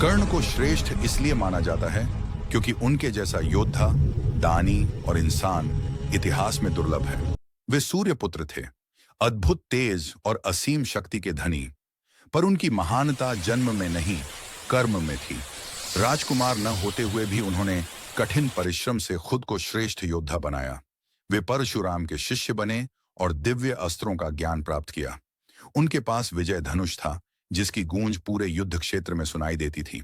कर्ण को श्रेष्ठ इसलिए माना जाता है क्योंकि उनके जैसा योद्धा, दानी और इंसान इतिहास में दुर्लभ है। वे सूर्य पुत्र थे, अद्भुत तेज और असीम शक्ति के धनी, पर उनकी महानता जन्म में नहीं, कर्म में थी। राजकुमार न होते हुए भी उन्होंने कठिन परिश्रम से खुद को श्रेष्ठ योद्धा बनाया। वे परशुराम के शिष्य बने और दिव्य अस्त्रों का ज्ञान प्राप्त किया। उनके पास विजय धनुष था, जिसकी गूंज पूरे युद्ध क्षेत्र में सुनाई देती थी।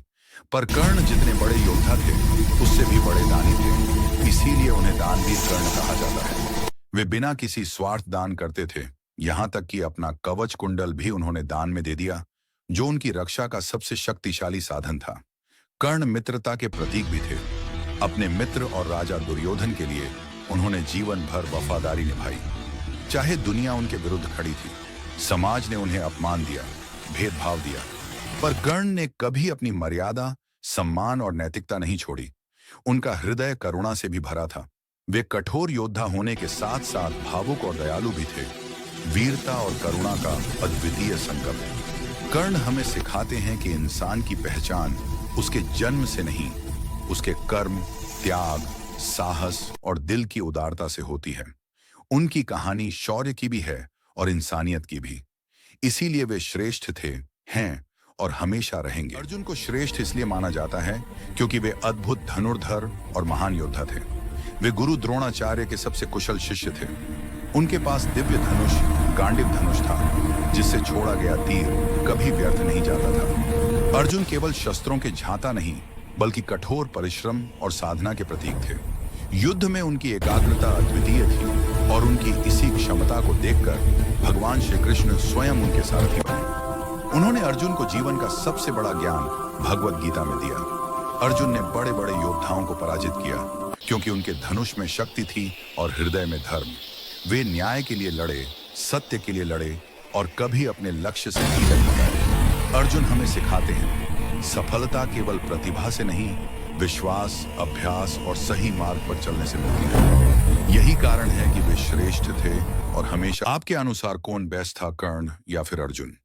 पर कर्ण जितने बड़े योद्धा थे, उससे भी बड़े दानी थे, इसीलिए उन्हें दानवीर कर्ण कहा जाता है। वे बिना किसी स्वार्थ दान करते थे, यहाँ तक कि अपना कवच कुंडल भी उन्होंने दान में दे दिया, जो उनकी रक्षा का सबसे शक्तिशाली साधन था। कर्ण मित्रता के प्रतीक भी थे। अपने मित्र और राजा दुर्योधन के लिए उन्होंने जीवन भर वफादारी निभाई, चाहे दुनिया उनके विरुद्ध खड़ी थी। समाज ने उन्हें अपमान दिया, भेदभाव दिया, पर कर्ण ने कभी अपनी मर्यादा, सम्मान और नैतिकता नहीं छोड़ी। उनका हृदय करुणा से भी भरा था। वे कठोर योद्धा होने के साथ साथ भावुक और दयालु भी थे। वीरता और करुणा का अद्वितीय संगम। कर्ण हमें सिखाते हैं कि इंसान की पहचान उसके जन्म से नहीं, उसके कर्म, त्याग, साहस और दिल की उदारता से होती है। उनकी कहानी शौर्य की भी है और इंसानियत की भी। इसीलिए वे श्रेष्ठ थे, हैं और हमेशा रहेंगे। अर्जुन को श्रेष्ठ इसलिए माना जाता है क्योंकि वे अद्भुत धनुर्धर और महान योद्धा थे। वे गुरु द्रोणाचार्य के सबसे कुशल शिष्य थे। उनके पास दिव्य धनुष, गांडीव धनुष था, जिससे छोड़ा गया तीर कभी व्यर्थ नहीं जाता था। अर्जुन केवल शस्त्रों के झांता नहीं, बल्कि कठोर परिश्रम और साधना के प्रतीक थे। युद्ध में उनकी एकाग्रता अद्वितीय थी और उनकी इसी क्षमता को देखकर भगवान श्री कृष्ण स्वयं उनके सारथी बने। उन्होंने अर्जुन को जीवन का सबसे बड़ा ज्ञान भगवत गीता में दिया। अर्जुन ने बड़े बड़े योद्धाओं को पराजित किया क्योंकि उनके धनुष में शक्ति थी और हृदय में धर्म। वे न्याय के लिए लड़े, सत्य के लिए लड़े और कभी अपने लक्ष्य से नहीं डगमगाए। अर्जुन हमें सिखाते हैं, सफलता केवल प्रतिभा से नहीं, विश्वास, अभ्यास और सही मार्ग पर चलने से मिलती है। यही कारण है कि वे श्रेष्ठ थे और हमेशा। आपके अनुसार कौन बेस्ट था, कर्ण या फिर अर्जुन?